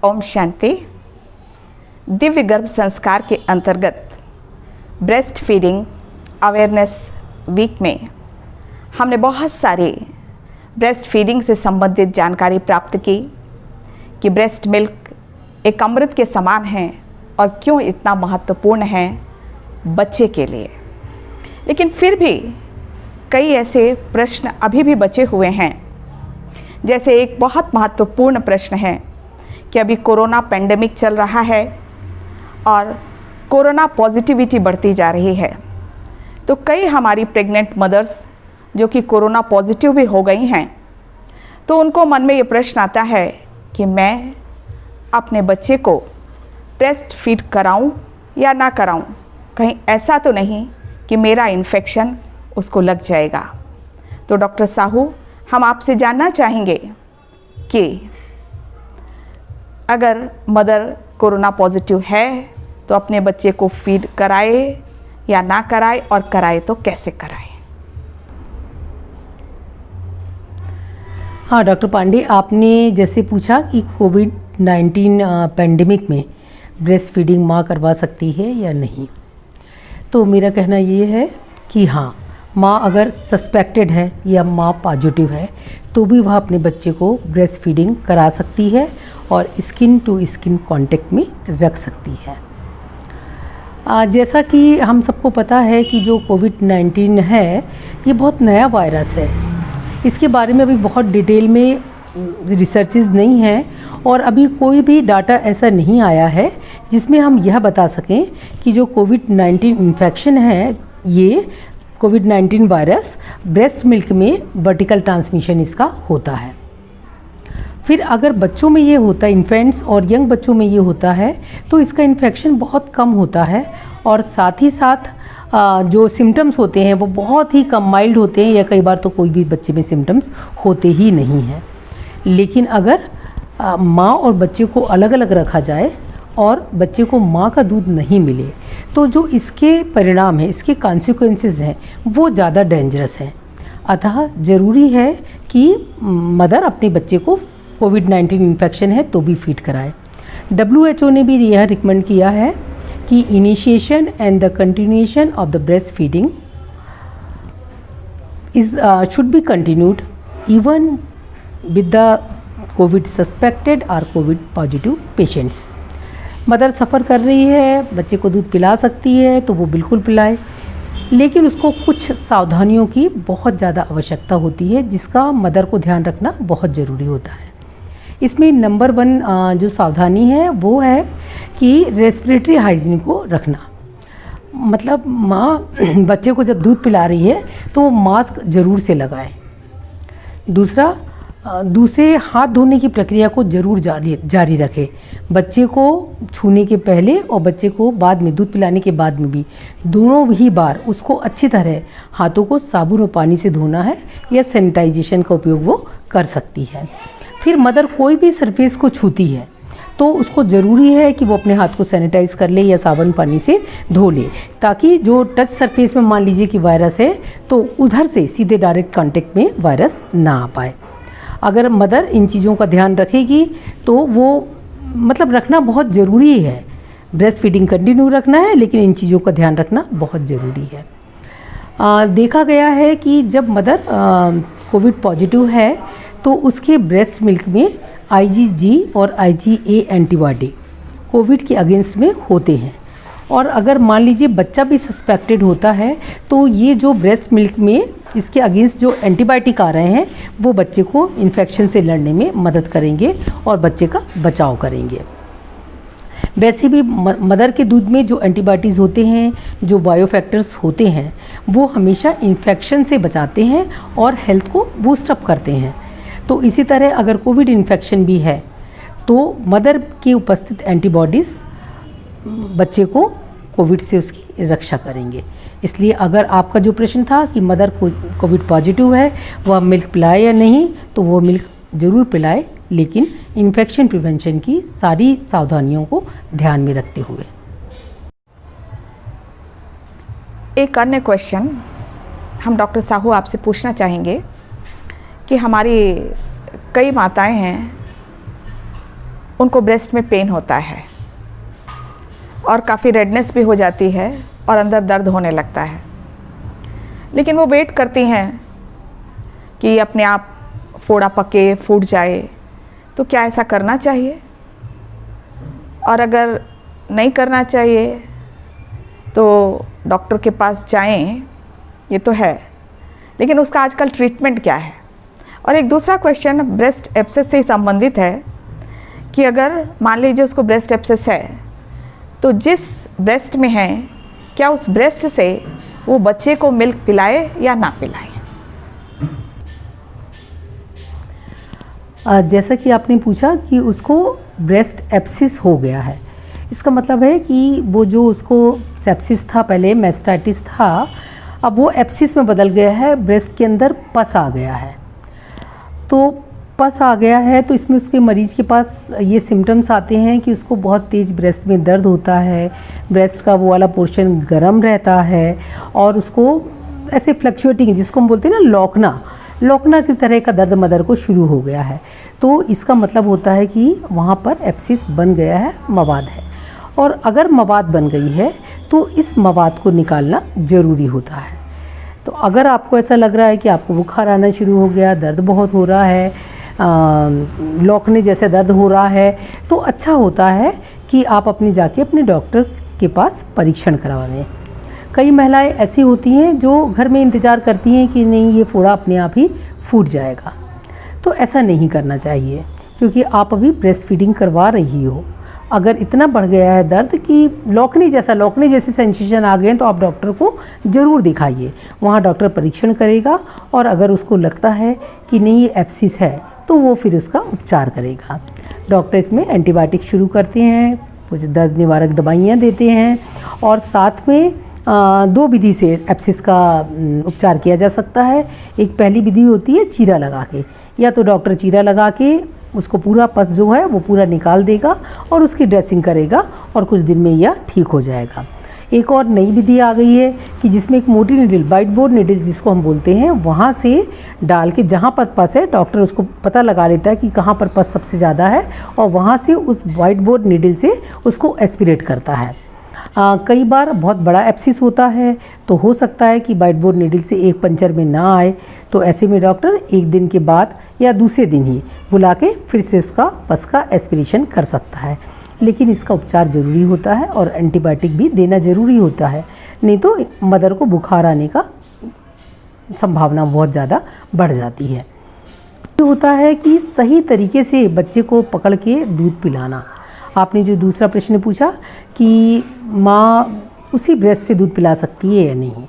ओम शांति। दिव्य गर्भ संस्कार के अंतर्गत ब्रेस्ट फीडिंग अवेयरनेस वीक में हमने बहुत सारी ब्रेस्ट फीडिंग से संबंधित जानकारी प्राप्त की कि ब्रेस्ट मिल्क एक अमृत के समान है और क्यों इतना महत्वपूर्ण है बच्चे के लिए। लेकिन फिर भी कई ऐसे प्रश्न अभी भी बचे हुए हैं। जैसे एक बहुत महत्वपूर्ण प्रश्न है कि अभी कोरोना पेंडेमिक चल रहा है और कोरोना पॉजिटिविटी बढ़ती जा रही है, तो कई हमारी प्रेग्नेंट मदर्स जो कि कोरोना पॉजिटिव भी हो गई हैं, तो उनको मन में ये प्रश्न आता है कि मैं अपने बच्चे को ब्रेस्ट फीड कराऊं या ना कराऊं, कहीं ऐसा तो नहीं कि मेरा इन्फेक्शन उसको लग जाएगा। तो डॉक्टर साहू, हम आपसे जानना चाहेंगे कि अगर मदर कोरोना पॉजिटिव है तो अपने बच्चे को फीड कराए या ना कराए, और कराए तो कैसे कराए। हाँ डॉक्टर पांडे, आपने जैसे पूछा कि कोविड-19 पेंडेमिक में ब्रेस्ट फीडिंग माँ करवा सकती है या नहीं, तो मेरा कहना ये है कि हाँ, माँ अगर सस्पेक्टेड है या माँ पॉजिटिव है तो भी वह अपने बच्चे को ब्रेस्ट फीडिंग करा सकती है और स्किन टू स्किन कांटेक्ट में रख सकती है। जैसा कि हम सबको पता है कि जो कोविड-19 है ये बहुत नया वायरस है। इसके बारे में अभी बहुत डिटेल में रिसर्चेस नहीं हैं और अभी कोई भी डाटा ऐसा नहीं आया है जिसमें हम यह बता सकें कि जो कोविड-19 इन्फेक्शन है, ये कोविड-19 वायरस ब्रेस्ट मिल्क में वर्टिकल ट्रांसमिशन इसका होता है। फिर अगर बच्चों में ये होता है, इन्फेंट्स और यंग बच्चों में ये होता है, तो इसका इन्फेक्शन बहुत कम होता है और साथ ही साथ जो सिम्टम्स होते हैं वो बहुत ही कम माइल्ड होते हैं, या कई बार तो कोई भी बच्चे में सिम्टम्स होते ही नहीं हैं। लेकिन अगर माँ और बच्चे को अलग अलग रखा जाए और बच्चे को माँ का दूध नहीं मिले, तो जो इसके परिणाम हैं, इसके कॉन्सिक्वेंसेस हैं, वो ज़्यादा डेंजरस हैं। अतः ज़रूरी है कि मदर अपने बच्चे को कोविड-19 इन्फेक्शन है तो भी फीड कराए। WHO ने भी यह रिकमेंड किया है कि initiation and the continuation of the breast feeding is should be continued even with the Covid suspected और कोविड पॉजिटिव पेशेंट्स। मदर सफ़र कर रही है, बच्चे को दूध पिला सकती है तो वो बिल्कुल पिलाए, लेकिन उसको कुछ सावधानियों की बहुत ज़्यादा आवश्यकता होती है जिसका मदर को ध्यान रखना बहुत ज़रूरी होता है। इसमें नंबर 1 जो सावधानी है वो है कि रेस्पिरेटरी हाइजीन को रखना। मतलब माँ बच्चे को जब दूध पिला रही है तो वो मास्क ज़रूर से लगाए। दूसरे हाथ धोने की प्रक्रिया को ज़रूर जारी रखें। बच्चे को छूने के पहले और बच्चे को बाद में, दूध पिलाने के बाद में भी, दोनों ही बार उसको अच्छी तरह हाथों को साबुन और पानी से धोना है या सैनिटाइजेशन का उपयोग वो कर सकती है। फिर मदर कोई भी सरफेस को छूती है तो उसको ज़रूरी है कि वो अपने हाथ को सैनिटाइज़ कर ले या साबुन पानी से धो ले, ताकि जो टच सरफेस में मान लीजिए कि वायरस है तो उधर से सीधे डायरेक्ट कांटेक्ट में वायरस ना आ पाए। अगर मदर इन चीज़ों का ध्यान रखेगी तो वो मतलब रखना बहुत ज़रूरी है। ब्रेस्ट फीडिंग कंटिन्यू रखना है, लेकिन इन चीज़ों का ध्यान रखना बहुत ज़रूरी है। देखा गया है कि जब मदर कोविड पॉजिटिव है तो उसके ब्रेस्ट मिल्क में IgG और IgA एंटीबॉडी कोविड के अगेंस्ट में होते हैं। और अगर मान लीजिए बच्चा भी सस्पेक्टेड होता है तो ये जो ब्रेस्ट मिल्क में इसके अगेंस्ट जो एंटीबायोटिक आ रहे हैं वो बच्चे को इन्फेक्शन से लड़ने में मदद करेंगे और बच्चे का बचाव करेंगे। वैसे भी मदर के दूध में जो एंटीबायोटिक्स होते हैं, जो बायोफैक्टर्स होते हैं, वो हमेशा इन्फेक्शन से बचाते हैं और हेल्थ को बूस्ट अप करते हैं। तो इसी तरह अगर कोविड इन्फेक्शन भी है तो मदर की उपस्थित एंटीबॉडीज़ बच्चे को कोविड से उसकी रक्षा करेंगे। इसलिए अगर आपका जो प्रश्न था कि मदर को कोविड पॉजिटिव है, वह मिल्क पिलाए या नहीं, तो वो मिल्क ज़रूर पिलाए, लेकिन इन्फेक्शन प्रिवेंशन की सारी सावधानियों को ध्यान में रखते हुए। एक अन्य क्वेश्चन हम डॉक्टर साहू आपसे पूछना चाहेंगे कि हमारी कई माताएं हैं उनको ब्रेस्ट में पेन होता है और काफ़ी रेडनेस भी हो जाती है और अंदर दर्द होने लगता है, लेकिन वो वेट करती हैं कि अपने आप फोड़ा पके फूट जाए। तो क्या ऐसा करना चाहिए? और अगर नहीं करना चाहिए तो डॉक्टर के पास जाएं, ये तो है, लेकिन उसका आजकल ट्रीटमेंट क्या है? और एक दूसरा क्वेश्चन ब्रेस्ट एब्सेस से ही संबंधित है कि अगर मान लीजिए उसको ब्रेस्ट एब्सेस है, तो जिस ब्रेस्ट में है, क्या उस ब्रेस्ट से वो बच्चे को मिल्क पिलाए या ना पिलाए? जैसा कि आपने पूछा कि उसको ब्रेस्ट एब्सिस हो गया है, इसका मतलब है कि वो जो उसको सेप्सिस था, पहले मेस्टाइटिस था, अब वो एब्सिस में बदल गया है, ब्रेस्ट के अंदर पस आ गया है। तो पस आ गया है तो इसमें उसके मरीज़ के पास ये सिम्टम्स आते हैं कि उसको बहुत तेज़ ब्रेस्ट में दर्द होता है, ब्रेस्ट का वो वाला पोर्शन गर्म रहता है और उसको ऐसे फ्लक्चुएटिंग, जिसको हम बोलते हैं ना लौकना की तरह का दर्द मदर को शुरू हो गया है। तो इसका मतलब होता है कि वहाँ पर एब्सिस बन गया है, मवाद है। और अगर मवाद बन गई है तो इस मवाद को निकालना ज़रूरी होता है। तो अगर आपको ऐसा लग रहा है कि आपको बुखार आना शुरू हो गया, दर्द बहुत हो रहा है, लौकने जैसे दर्द हो रहा है, तो अच्छा होता है कि आप जाके अपने डॉक्टर के पास परीक्षण करवाएं। कई महिलाएं ऐसी होती हैं जो घर में इंतज़ार करती हैं कि नहीं, ये फोड़ा अपने आप ही फूट जाएगा। तो ऐसा नहीं करना चाहिए, क्योंकि आप अभी ब्रेस्ट फीडिंग करवा रही हो। अगर इतना बढ़ गया है दर्द कि लौकने जैसे सेंसेशन आ गए हैं, तो आप डॉक्टर को ज़रूर दिखाइए। वहाँ डॉक्टर परीक्षण करेगा और अगर उसको लगता है कि नहीं ये एब्सिस है, तो वो फिर उसका उपचार करेगा। डॉक्टर इसमें एंटीबायोटिक शुरू करते हैं, कुछ दर्द निवारक दवाइयाँ देते हैं और साथ में 2 विधि से एब्सिस का उपचार किया जा सकता है। एक पहली विधि होती है चीरा लगा के, या तो डॉक्टर चीरा लगा के उसको पूरा पस जो है वो पूरा निकाल देगा और उसकी ड्रेसिंग करेगा और कुछ दिन में यह ठीक हो जाएगा। एक और नई विधि आ गई है कि जिसमें एक मोटी निडल, वाइट बोर्ड निडल जिसको हम बोलते हैं, वहाँ से डाल के जहाँ पर पस है, डॉक्टर उसको पता लगा लेता है कि कहाँ पर पस सबसे ज़्यादा है और वहाँ से उस वाइट बोर्ड निडल से उसको एस्पिरेट करता है। कई बार बहुत बड़ा एब्सिस होता है तो हो सकता है कि वाइट बोर्ड नीडल से एक पंचर में ना आए, तो ऐसे में डॉक्टर एक दिन के बाद या दूसरे दिन ही बुला के फिर से उसका पस का एस्पिरेशन कर सकता है। लेकिन इसका उपचार ज़रूरी होता है और एंटीबायोटिक भी देना ज़रूरी होता है, नहीं तो मदर को बुखार आने का संभावना बहुत ज़्यादा बढ़ जाती है। होता है कि सही तरीके से बच्चे को पकड़ के दूध पिलाना। आपने जो दूसरा प्रश्न पूछा कि माँ उसी ब्रेस्ट से दूध पिला सकती है या नहीं,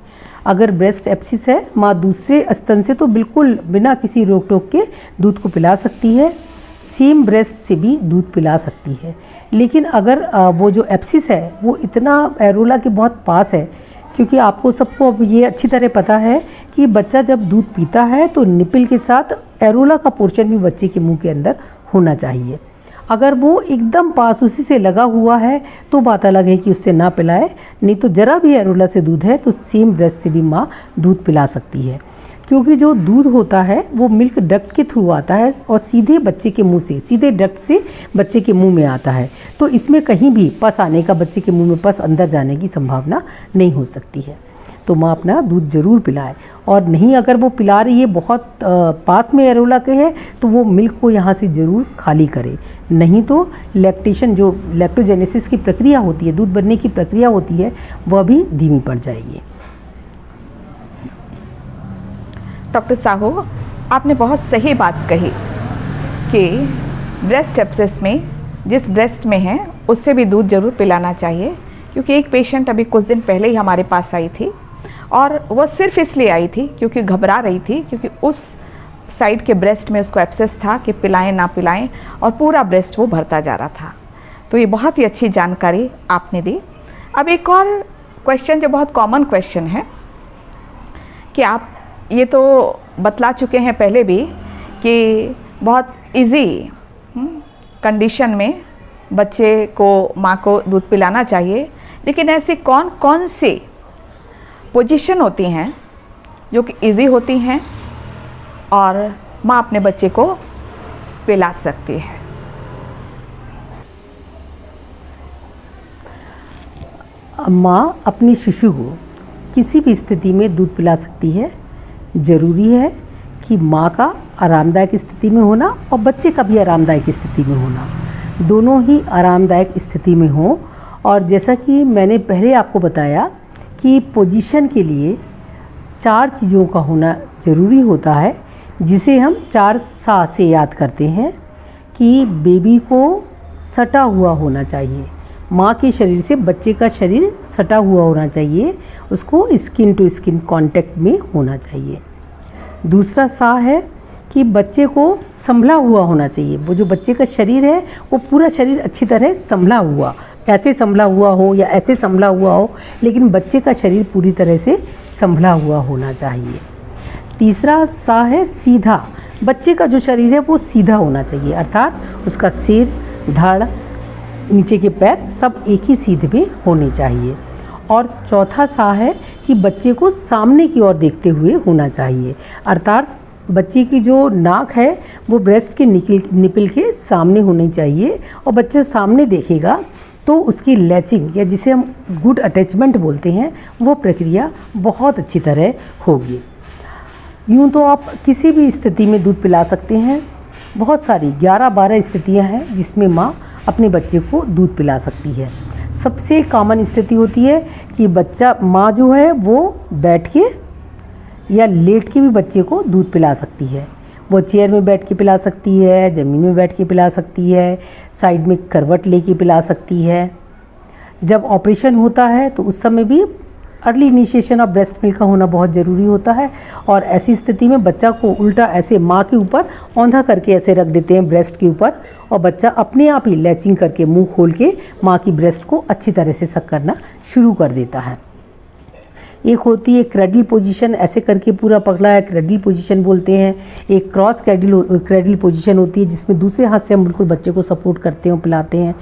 अगर ब्रेस्ट एब्सिस है, माँ दूसरे स्तन से तो बिल्कुल बिना किसी रोक टोक के दूध को पिला सकती है, सेम ब्रेस्ट से भी दूध पिला सकती है। लेकिन अगर वो जो एब्सिस है वो इतना एरोला के बहुत पास है, क्योंकि आपको सबको अब ये अच्छी तरह पता है कि बच्चा जब दूध पीता है तो निपिल के साथ एरोला का पोर्शन भी बच्चे के मुंह के अंदर होना चाहिए। अगर वो एकदम पास उसी से लगा हुआ है तो बात अलग है कि उससे ना पिलाए, नहीं तो ज़रा भी एरोला से दूध है तो सेम ब्रेस्ट से भी माँ दूध पिला सकती है। क्योंकि जो दूध होता है वो मिल्क डक्ट के थ्रू आता है और सीधे बच्चे के मुंह से, सीधे डक्ट से बच्चे के मुंह में आता है, तो इसमें कहीं भी पस आने का, बच्चे के मुंह में पस अंदर जाने की संभावना नहीं हो सकती है। तो माँ अपना दूध ज़रूर पिलाए, और नहीं अगर वो पिला रही है बहुत पास में एरोला के है तो वो मिल्क को यहाँ से ज़रूर खाली करे, नहीं तो लैक्टेशन, जो लैक्टोजेनेसिस की प्रक्रिया होती है, दूध बनने की प्रक्रिया होती है, वह भी धीमी पड़ जाएगी। डॉक्टर साहू, आपने बहुत सही बात कही कि ब्रेस्ट एब्सेस में जिस ब्रेस्ट में है उससे भी दूध ज़रूर पिलाना चाहिए। क्योंकि एक पेशेंट अभी कुछ दिन पहले ही हमारे पास आई थी और वह सिर्फ इसलिए आई थी क्योंकि घबरा रही थी, क्योंकि उस साइड के ब्रेस्ट में उसको एब्सेस था कि पिलाएं ना पिलाएं, और पूरा ब्रेस्ट वो भरता जा रहा था। तो ये बहुत ही अच्छी जानकारी आपने दी। अब एक और क्वेश्चन जो बहुत कॉमन क्वेश्चन है कि आप ये तो बतला चुके हैं पहले भी कि बहुत इजी कंडीशन में बच्चे को, माँ को दूध पिलाना चाहिए, लेकिन ऐसी कौन कौन सी पोजीशन होती हैं जो कि इजी होती हैं और माँ अपने बच्चे को पिला सकती है? माँ अपनी शिशु को किसी भी स्थिति में दूध पिला सकती है। ज़रूरी है कि माँ का आरामदायक स्थिति में होना और बच्चे का भी आरामदायक स्थिति में होना, दोनों ही आरामदायक स्थिति में हों। और जैसा कि मैंने पहले आपको बताया कि पोजीशन के लिए 4 चीज़ों का होना ज़रूरी होता है, जिसे हम 4 सा से याद करते हैं कि बेबी को सटा हुआ होना चाहिए, माँ के शरीर से बच्चे का शरीर सटा हुआ होना चाहिए, उसको स्किन टू स्किन कांटेक्ट में होना चाहिए। दूसरा सा है कि बच्चे को संभला हुआ होना चाहिए, वो जो बच्चे का शरीर है वो पूरा शरीर अच्छी तरह संभला हुआ, ऐसे संभला हुआ हो या ऐसे संभला हुआ हो, लेकिन बच्चे का शरीर पूरी तरह से संभला हुआ होना चाहिए। तीसरा सा है सीधा, बच्चे का जो शरीर है वो सीधा होना चाहिए, अर्थात उसका सिर, धड़, नीचे के पैर सब एक ही सीध में होने चाहिए। और चौथा सा है कि बच्चे को सामने की ओर देखते हुए होना चाहिए, अर्थात बच्चे की जो नाक है वो ब्रेस्ट के निपल के सामने होनी चाहिए, और बच्चा सामने देखेगा तो उसकी लैचिंग या जिसे हम गुड अटैचमेंट बोलते हैं वो प्रक्रिया बहुत अच्छी तरह होगी। यूँ तो आप किसी भी स्थिति में दूध पिला सकते हैं। बहुत सारी 11-12 स्थितियाँ हैं जिसमें माँ अपने बच्चे को दूध पिला सकती है। सबसे कॉमन स्थिति होती है कि माँ जो है वो बैठ के या लेट के भी बच्चे को दूध पिला सकती है। वो चेयर में बैठ के पिला सकती है, ज़मीन में बैठ के पिला सकती है, साइड में करवट लेके पिला सकती है। जब ऑपरेशन होता है तो उस समय भी early initiation of breast milk का होना बहुत ज़रूरी होता है, और ऐसी स्थिति में बच्चा को उल्टा ऐसे माँ के ऊपर औंधा करके ऐसे रख देते हैं ब्रेस्ट के ऊपर, और बच्चा अपने आप ही लैचिंग करके मुंह खोल के माँ की ब्रेस्ट को अच्छी तरह से सक करना शुरू कर देता है। एक होती है क्रैडल पोजीशन, ऐसे करके पूरा पकड़ा है, क्रैडल पोजीशन बोलते हैं। एक क्रॉस क्रैडल पोजीशन होती है जिसमें दूसरे हाथ से हम बिल्कुल बच्चे को सपोर्ट करते हैं, पिलाते हैं।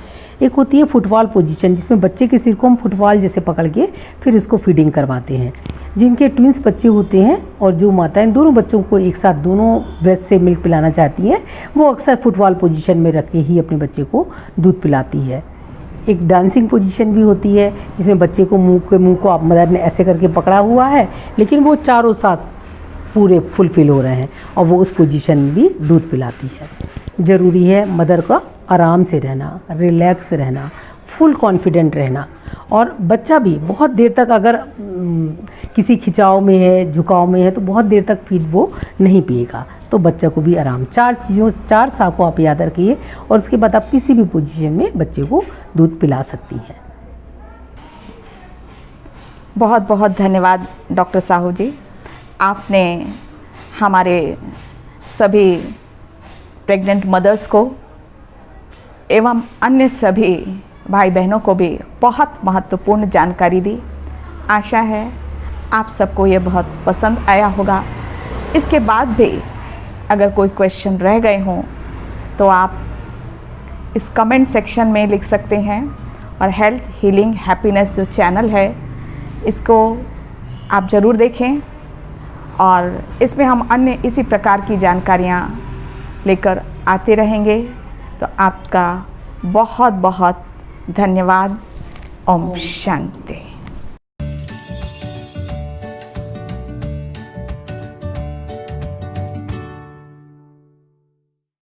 एक होती है फुटबॉल पोजीशन, जिसमें बच्चे के सिर को हम फुटबॉल जैसे पकड़ के फिर उसको फीडिंग करवाते हैं। जिनके ट्विंस बच्चे होते हैं और जो माताएं दोनों बच्चों को एक साथ दोनों ब्रेस्ट से मिल्क पिलाना चाहती हैं, वो अक्सर फुटबॉल पोजीशन में रख के ही अपने बच्चे को दूध पिलाती है। एक डांसिंग पोजीशन भी होती है जिसमें बच्चे को मुंह को आप मदर ने ऐसे करके पकड़ा हुआ है, लेकिन वो चारों सांस पूरे फुलफिल हो रहे हैं और वो उस पोजीशन में भी दूध पिलाती है। ज़रूरी है मदर का आराम से रहना, रिलैक्स रहना, फुल कॉन्फिडेंट रहना, और बच्चा भी बहुत देर तक अगर किसी खिंचाव में है, झुकाव में है, तो बहुत देर तक फीड वो नहीं पिएगा, तो बच्चा को भी आराम। 4 सा को आप याद रखिए, और उसके बाद आप किसी भी पोजीशन में बच्चे को दूध पिला सकती हैं। बहुत बहुत धन्यवाद डॉक्टर साहू जी, आपने हमारे सभी प्रेग्नेंट मदर्स को एवं अन्य सभी भाई बहनों को भी बहुत महत्वपूर्ण जानकारी दी। आशा है आप सबको ये बहुत पसंद आया होगा। इसके बाद भी अगर कोई क्वेश्चन रह गए हों तो आप इस कमेंट सेक्शन में लिख सकते हैं, और हेल्थ हीलिंग हैप्पीनेस जो चैनल है इसको आप ज़रूर देखें, और इसमें हम अन्य इसी प्रकार की जानकारियाँ लेकर आते रहेंगे। तो आपका बहुत बहुत धन्यवाद। ओम शांति।